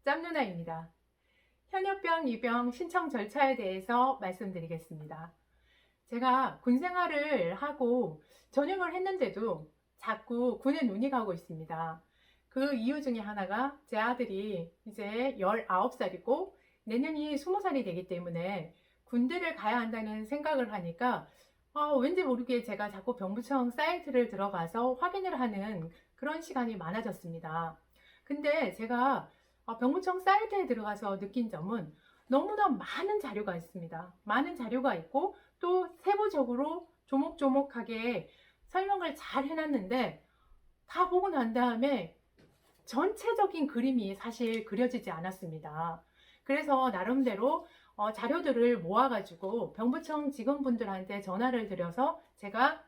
짬누나입니다. 현역병 입영 신청 절차에 대해서 말씀드리겠습니다. 제가 군 생활을 하고 전역을 했는데도 자꾸 군에 눈이 가고 있습니다. 그 이유 중에 하나가 제 아들이 이제 19살이고 내년이 20살이 되기 때문에 군대를 가야 한다는 생각을 하니까 왠지 모르게 제가 자꾸 병무청 사이트를 들어가서 확인을 하는 그런 시간이 많아졌습니다. 근데 제가 병무청 사이트에 들어가서 느낀 점은 너무나 많은 자료가 있습니다. 많은 자료가 있고 또 세부적으로 조목조목하게 설명을 잘 해놨는데 다 보고 난 다음에 전체적인 그림이 사실 그려지지 않았습니다. 그래서 나름대로 자료들을 모아가지고 병무청 직원분들한테 전화를 드려서 제가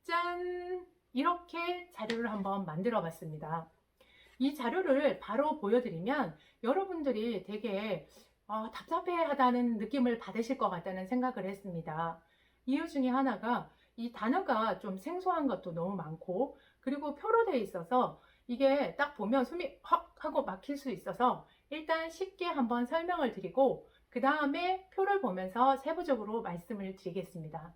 짠! 이렇게 자료를 한번 만들어 봤습니다. 이 자료를 바로 보여드리면 여러분들이 되게 답답해하다는 느낌을 받으실 것 같다는 생각을 했습니다. 이유 중에 하나가 이 단어가 좀 생소한 것도 너무 많고 그리고 표로 되어 있어서 이게 딱 보면 숨이 헉 하고 막힐 수 있어서 일단 쉽게 한번 설명을 드리고 그 다음에 표를 보면서 세부적으로 말씀을 드리겠습니다.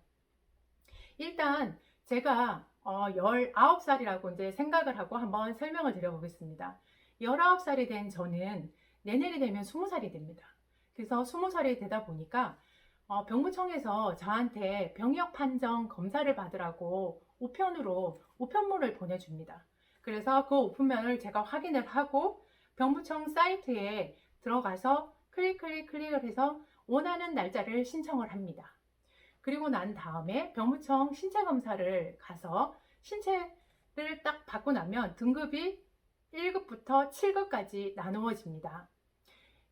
일단 제가 19살이라고 이제 생각을 하고 한번 설명을 드려보겠습니다. 19살이 된 저는 내년이 되면 20살이 됩니다. 그래서 20살이 되다 보니까 병무청에서 저한테 병역 판정 검사를 받으라고 우편물을 보내줍니다. 그래서 그 우편면을 제가 확인을 하고 병무청 사이트에 들어가서 클릭을 해서 원하는 날짜를 신청을 합니다. 그리고 난 다음에 병무청 신체검사를 가서 신체를 딱 받고 나면 등급이 1급부터 7급까지 나누어집니다.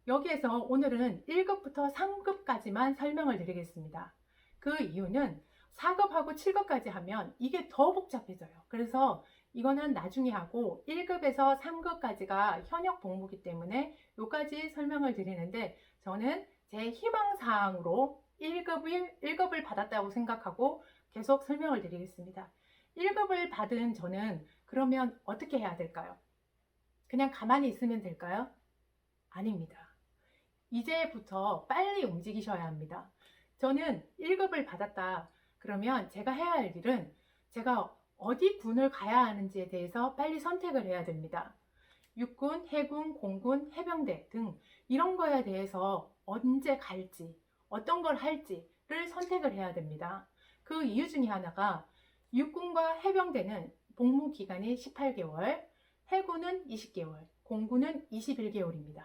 여기에서 오늘은 1급부터 3급까지만 설명을 드리겠습니다. 그 이유는 4급하고 7급까지 하면 이게 더 복잡해져요. 그래서 이거는 나중에 하고 1급에서 3급까지가 현역 복무이기 때문에 여기까지 설명을 드리는데 저는 제 희망사항으로 1급을 받았다고 생각하고 계속 설명을 드리겠습니다. 1급을 받은 저는 그러면 어떻게 해야 될까요? 그냥 가만히 있으면 될까요? 아닙니다. 이제부터 빨리 움직이셔야 합니다. 저는 1급을 받았다. 그러면 제가 해야 할 일은 제가 어디 군을 가야 하는지에 대해서 빨리 선택을 해야 됩니다. 육군, 해군, 공군, 해병대 등 이런 거에 대해서 언제 갈지, 어떤 걸 할지를 선택을 해야 됩니다. 그 이유 중에 하나가 육군과 해병대는 복무 기간이 18개월, 해군은 20개월, 공군은 21개월입니다.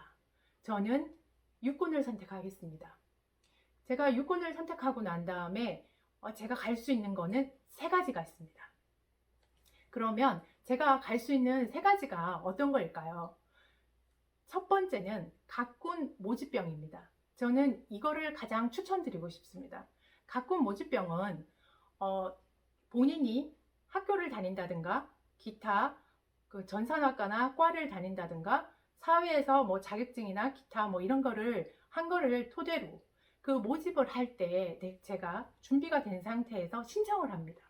저는 육군을 선택하겠습니다. 제가 육군을 선택하고 난 다음에 제가 갈 수 있는 거는 세 가지가 있습니다. 그러면 제가 갈 수 있는 세 가지가 어떤 걸까요? 첫 번째는 각군 모집병입니다. 저는 이거를 가장 추천드리고 싶습니다. 각군 모집병은 본인이 학교를 다닌다든가 기타 그 전산학과나 과를 다닌다든가 사회에서 뭐 자격증이나 기타 뭐 이런 거를 한 거를 토대로 그 모집을 할 때 제가 준비가 된 상태에서 신청을 합니다.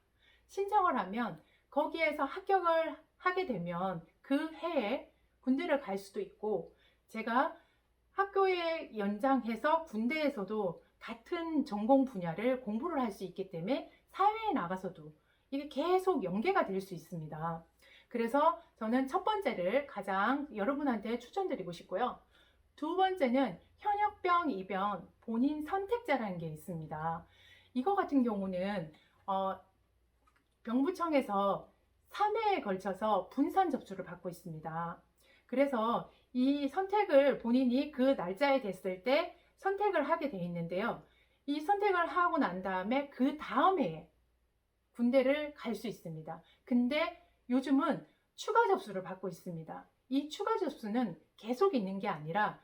신청을 하면 거기에서 합격을 하게 되면 그 해에 군대를 갈 수도 있고 제가 학교에 연장해서 군대에서도 같은 전공 분야를 공부를 할 수 있기 때문에 사회에 나가서도 이게 계속 연계가 될 수 있습니다. 그래서 저는 첫 번째를 가장 여러분한테 추천드리고 싶고요. 두 번째는 현역병 입영 본인 선택자라는 게 있습니다. 이거 같은 경우는 병무청에서 3회에 걸쳐서 분산 접수를 받고 있습니다. 그래서 이 선택을 본인이 그 날짜에 됐을 때 선택을 하게 돼 있는데요. 이 선택을 하고 난 다음에 그 다음 해에 군대를 갈 수 있습니다. 근데 요즘은 추가 접수를 받고 있습니다. 이 추가 접수는 계속 있는 게 아니라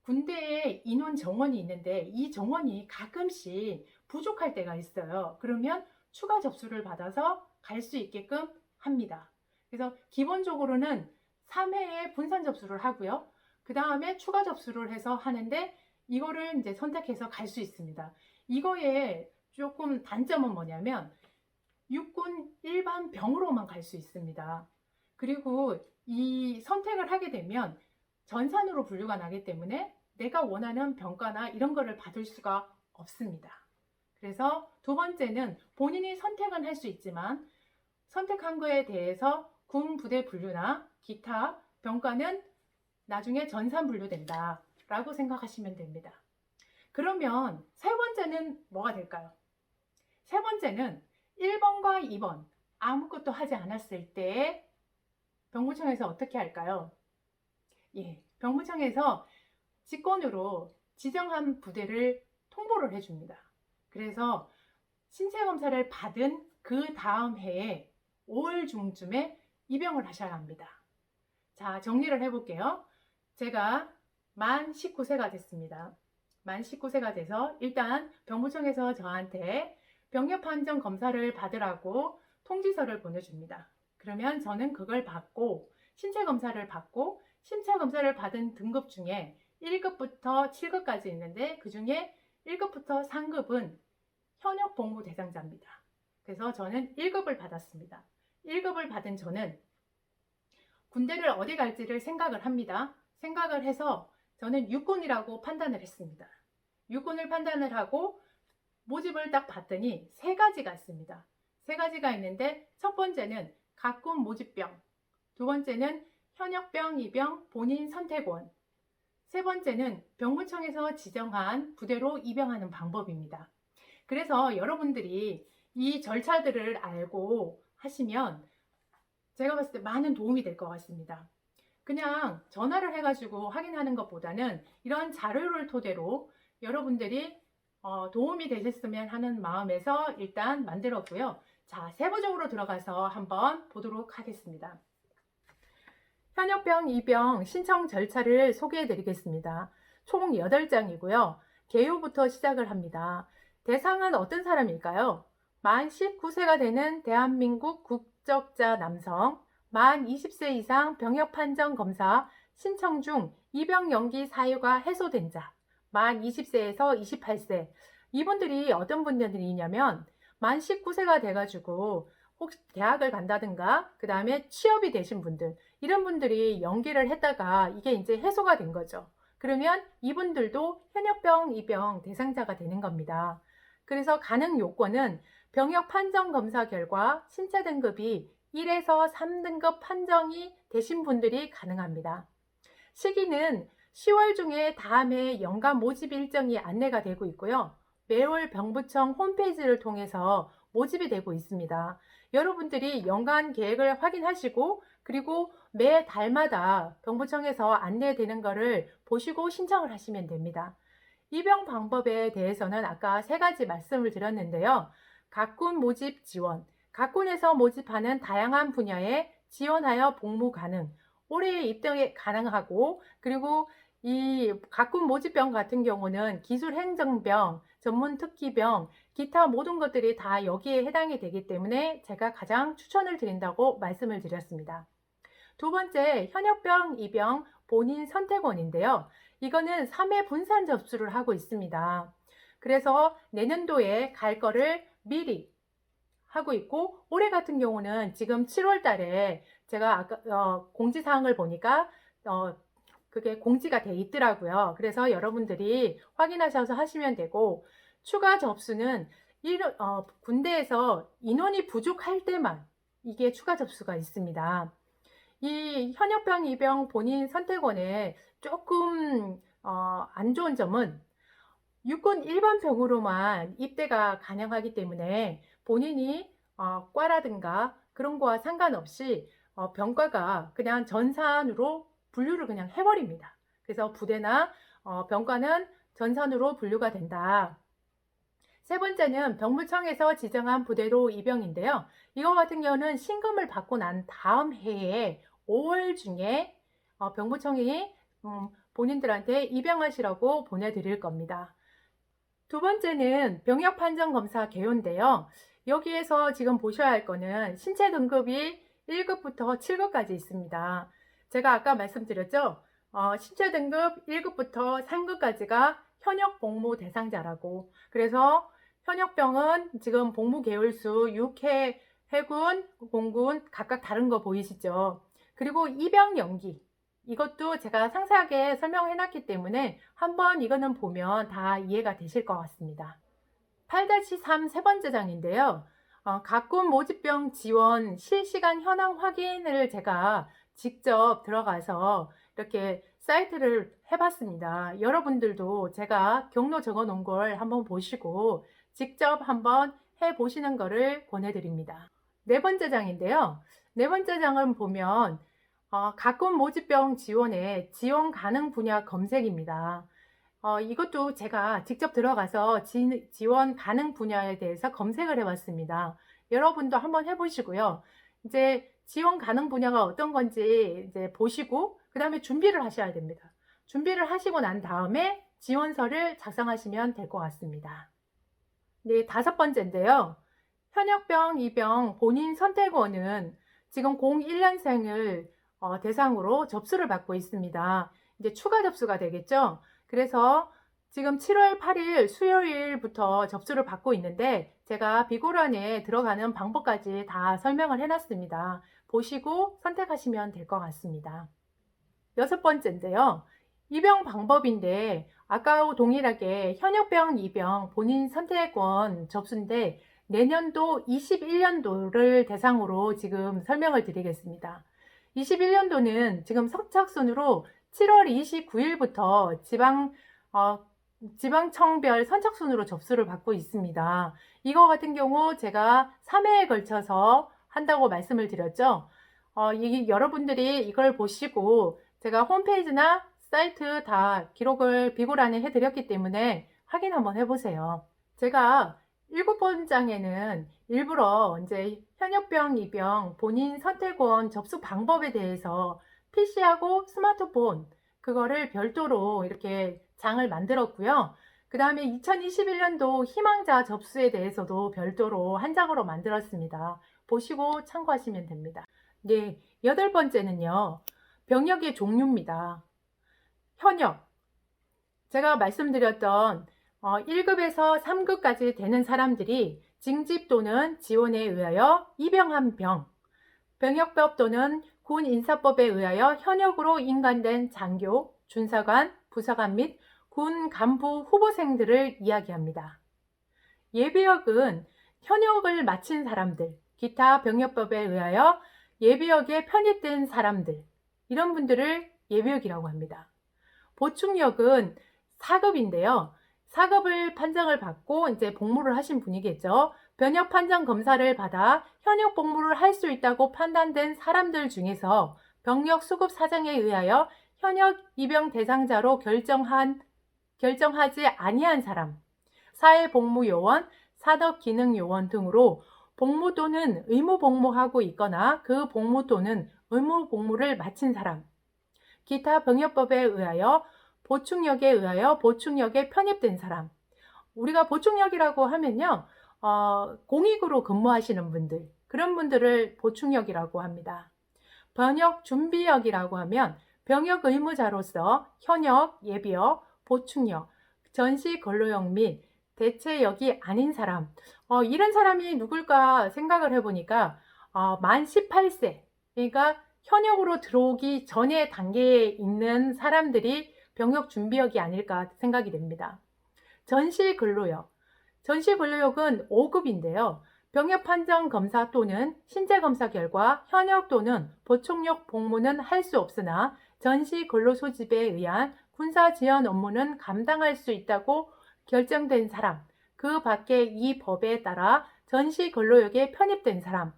군대에 인원 정원이 있는데 이 정원이 가끔씩 부족할 때가 있어요. 그러면 추가 접수를 받아서 갈 수 있게끔 합니다. 그래서 기본적으로는 3회에 분산 접수를 하고요. 그 다음에 추가 접수를 해서 하는데 이거를 이제 선택해서 갈 수 있습니다. 이거의 조금 단점은 뭐냐면 육군 일반 병으로만 갈 수 있습니다. 그리고 이 선택을 하게 되면 전산으로 분류가 나기 때문에 내가 원하는 병가나 이런 거를 받을 수가 없습니다. 그래서 두 번째는 본인이 선택은 할 수 있지만 선택한 거에 대해서 군 부대 분류나 기타 병가는 나중에 전산 분류된다 라고 생각하시면 됩니다. 그러면 세 번째는 뭐가 될까요? 세 번째는 1번과 2번 아무것도 하지 않았을 때 병무청에서 어떻게 할까요? 병무청에서 직권으로 지정한 부대를 통보를 해줍니다. 그래서 신체검사를 받은 그 다음 해에 5월 중쯤에 입영을 하셔야 합니다. 자, 정리를 해볼게요. 제가 만 19세가 됐습니다. 만 19세가 돼서 일단 병무청에서 저한테 병력판정 검사를 받으라고 통지서를 보내줍니다. 그러면 저는 그걸 받고 신체검사를 받고 신체검사를 받은 등급 중에 1급부터 7급까지 있는데 그 중에 1급부터 3급은 현역복무 대상자입니다. 그래서 저는 1급을 받았습니다. 1급을 받은 저는 군대를 어디 갈지를 생각을 합니다. 생각을 해서 저는 육군이라고 판단을 했습니다. 육군을 판단을 하고 모집을 딱 봤더니 세 가지가 있습니다. 세 가지가 있는데 첫 번째는 각군 모집병, 두 번째는 현역병, 입영, 본인 선택원, 세 번째는 병무청에서 지정한 부대로 입영하는 방법입니다. 그래서 여러분들이 이 절차들을 알고 하시면 제가 봤을 때 많은 도움이 될 것 같습니다. 그냥 전화를 해가지고 확인하는 것보다는 이런 자료를 토대로 여러분들이 도움이 되셨으면 하는 마음에서 일단 만들었고요. 자, 세부적으로 들어가서 한번 보도록 하겠습니다. 현역병, 입영 신청 절차를 소개해 드리겠습니다. 총 8장이고요. 개요부터 시작을 합니다. 대상은 어떤 사람일까요? 만 19세가 되는 대한민국 국적자 남성, 만 20세 이상 병역판정검사 신청 중 입영 연기 사유가 해소된 자, 만 20세에서 28세. 이분들이 어떤 분들이냐면 만 19세가 돼가지고 혹시 대학을 간다든가 그 다음에 취업이 되신 분들, 이런 분들이 연기를 했다가 이게 이제 해소가 된 거죠. 그러면 이분들도 현역병, 입영 대상자가 되는 겁니다. 그래서 가능 요건은 병역 판정 검사 결과 신체 등급이 1에서 3등급 판정이 되신 분들이 가능합니다. 시기는 10월 중에 다음 해 연간 모집 일정이 안내가 되고 있고요. 매월 병무청 홈페이지를 통해서 모집이 되고 있습니다. 여러분들이 연간 계획을 확인하시고 그리고 매 달마다 병무청에서 안내되는 것을 보시고 신청을 하시면 됩니다. 입영 방법에 대해서는 아까 세 가지 말씀을 드렸는데요. 각군 모집 지원, 각군에서 모집하는 다양한 분야에 지원하여 복무 가능, 올해 입대에 가능하고 그리고 이 각군 모집병 같은 경우는 기술행정병, 전문특기병, 기타 모든 것들이 다 여기에 해당이 되기 때문에 제가 가장 추천을 드린다고 말씀을 드렸습니다. 두 번째, 현역병, 입영, 본인 선택원인데요. 이거는 3회 분산 접수를 하고 있습니다. 그래서 내년도에 갈 거를 미리 하고 있고 올해 같은 경우는 지금 7월 달에 제가 아까 공지사항을 보니까 그게 공지가 돼 있더라고요. 그래서 여러분들이 확인하셔서 하시면 되고 추가 접수는 군대에서 인원이 부족할 때만 이게 추가 접수가 있습니다. 이 현역병, 입영 본인 선택원에 조금 안 좋은 점은 육군 일반병으로만 입대가 가능하기 때문에 본인이 과라든가 그런 거와 상관없이 병과가 그냥 전산으로 분류를 그냥 해버립니다. 그래서 부대나 병과는 전산으로 분류가 된다. 세 번째는 병무청에서 지정한 부대로 입영인데요. 이거 같은 경우는 신검을 받고 난 다음 해에 5월 중에 병무청이 본인들한테 입영하시라고 보내드릴 겁니다. 두 번째는 병역판정검사 개요인데요. 여기에서 지금 보셔야 할 거는 신체 등급이 1급부터 7급까지 있습니다. 제가 아까 말씀드렸죠. 신체 등급 1급부터 3급까지가 현역 복무 대상자라고. 그래서 현역병은 지금 복무 계열수 6회 해군, 공군 각각 다른 거 보이시죠? 그리고 입영 연기. 이것도 제가 상세하게 설명해 놨기 때문에 한번 이거는 보면 다 이해가 되실 것 같습니다. 8-3 세 번째 장인데요. 가꾼 모집병 지원 실시간 현황 확인을 제가 직접 들어가서 이렇게 사이트를 해봤습니다. 여러분들도 제가 경로 적어 놓은 걸 한번 보시고 직접 한번 해보시는 것을 권해드립니다. 네 번째 장인데요. 네 번째 장을 보면 가꾼 모집병 지원의 지원 가능 분야 검색입니다. 이것도 제가 직접 들어가서 지원 가능 분야에 대해서 검색을 해봤습니다. 여러분도 한번 해보시고요. 이제 지원 가능 분야가 어떤 건지 이제 보시고 그 다음에 준비를 하셔야 됩니다. 준비를 하시고 난 다음에 지원서를 작성하시면 될 것 같습니다. 네, 다섯 번째인데요. 현역병, 입병 본인 선택원은 지금 01년생을 대상으로 접수를 받고 있습니다. 이제 추가 접수가 되겠죠. 그래서 지금 7월 8일 수요일부터 접수를 받고 있는데 제가 비고란에 들어가는 방법까지 다 설명을 해놨습니다. 보시고 선택하시면 될 것 같습니다. 여섯 번째인데요. 입영 방법인데 아까와 동일하게 현역병, 입영 본인 선택권 접수인데 내년도 21년도를 대상으로 지금 설명을 드리겠습니다. 21년도는 지금 선착순으로 7월 29일부터 지방청별 선착순으로 접수를 받고 있습니다. 이거 같은 경우 제가 3회에 걸쳐서 한다고 말씀을 드렸죠. 여러분들이 이걸 보시고 제가 홈페이지나 사이트 다 기록을 비고란에 해드렸기 때문에 확인 한번 해보세요. 제가 7번장에는 일부러 이제 현역병, 입병 본인 선택원 접수 방법에 대해서 PC하고 스마트폰 그거를 별도로 이렇게 장을 만들었고요. 그 다음에 2021년도 희망자 접수에 대해서도 별도로 한 장으로 만들었습니다. 보시고 참고하시면 됩니다. 네, 여덟 번째는요. 병역의 종류입니다. 현역. 제가 말씀드렸던 1급에서 3급까지 되는 사람들이 징집 또는 지원에 의하여 입영한 병, 병역법 또는 군 인사법에 의하여 현역으로 인간된 장교, 준사관, 부사관 및 군 간부 후보생들을 이야기합니다. 예비역은 현역을 마친 사람들, 기타 병역법에 의하여 예비역에 편입된 사람들, 이런 분들을 예비역이라고 합니다. 보충역은 4급인데요. 4급을 판정을 받고 이제 복무를 하신 분이겠죠. 변역 판정 검사를 받아 현역 복무를 할 수 있다고 판단된 사람들 중에서 병력 수급 사정에 의하여 현역 입영 대상자로 결정하지 아니한 사람, 사회복무요원, 사덕기능요원 등으로 복무 또는 의무 복무하고 있거나 그 복무 또는 의무 복무를 마친 사람, 기타 병역법에 의하여 보충역에 의하여 보충역에 편입된 사람. 우리가 보충역이라고 하면요, 공익으로 근무하시는 분들, 그런 분들을 보충역이라고 합니다. 병역 준비역이라고 하면 병역 의무자로서 현역, 예비역, 보충역, 전시 근로역 및 대체역이 아닌 사람, 이런 사람이 누굴까 생각을 해보니까 만 18세, 그러니까 현역으로 들어오기 전에 단계에 있는 사람들이 병역 준비역이 아닐까 생각이 됩니다. 전시 근로역. 전시 근로역은 5급인데요. 병역 판정 검사 또는 신체 검사 결과 현역 또는 보충역 복무는 할 수 없으나 전시 근로 소집에 의한 군사 지원 업무는 감당할 수 있다고 결정된 사람, 그 밖에 이 법에 따라 전시 근로역에 편입된 사람.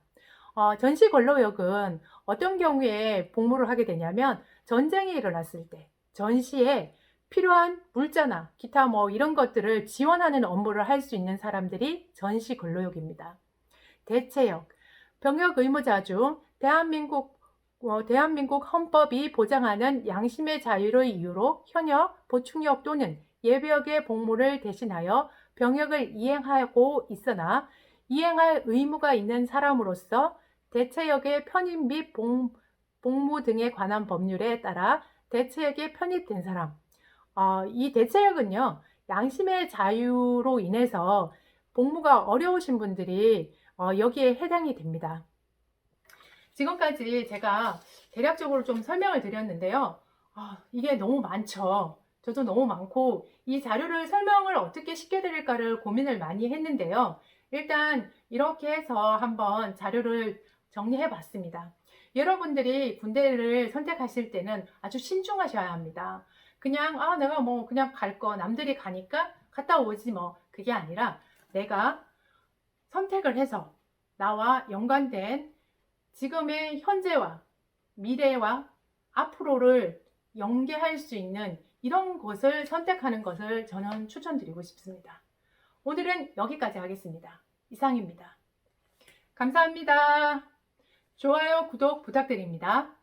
전시 근로역은 어떤 경우에 복무를 하게 되냐면 전쟁이 일어났을 때 전시에 필요한 물자나 기타 이런 것들을 지원하는 업무를 할 수 있는 사람들이 전시 근로역입니다. 대체역, 병역 의무자 중 대한민국 헌법이 보장하는 양심의 자유의 이유로 현역, 보충역 또는 예비역의 복무를 대신하여 병역을 이행하고 있으나 이행할 의무가 있는 사람으로서 대체역의 편입 및 복무 등에 관한 법률에 따라 대체역에 편입된 사람. 이 대체역은요, 양심의 자유로 인해서 복무가 어려우신 분들이 여기에 해당이 됩니다. 지금까지 제가 대략적으로 좀 설명을 드렸는데요. 이게 너무 많죠. 저도 너무 많고 이 자료를 설명을 어떻게 쉽게 드릴까를 고민을 많이 했는데요. 일단 이렇게 해서 한번 자료를 정리해 봤습니다. 여러분들이 군대를 선택하실 때는 아주 신중하셔야 합니다. 그냥 내가 뭐 그냥 갈 거 남들이 가니까 갔다 오지 뭐 그게 아니라 내가 선택을 해서 나와 연관된 지금의 현재와 미래와 앞으로를 연계할 수 있는 이런 것을 선택하는 것을 저는 추천드리고 싶습니다. 오늘은 여기까지 하겠습니다. 이상입니다. 감사합니다. 좋아요, 구독 부탁드립니다.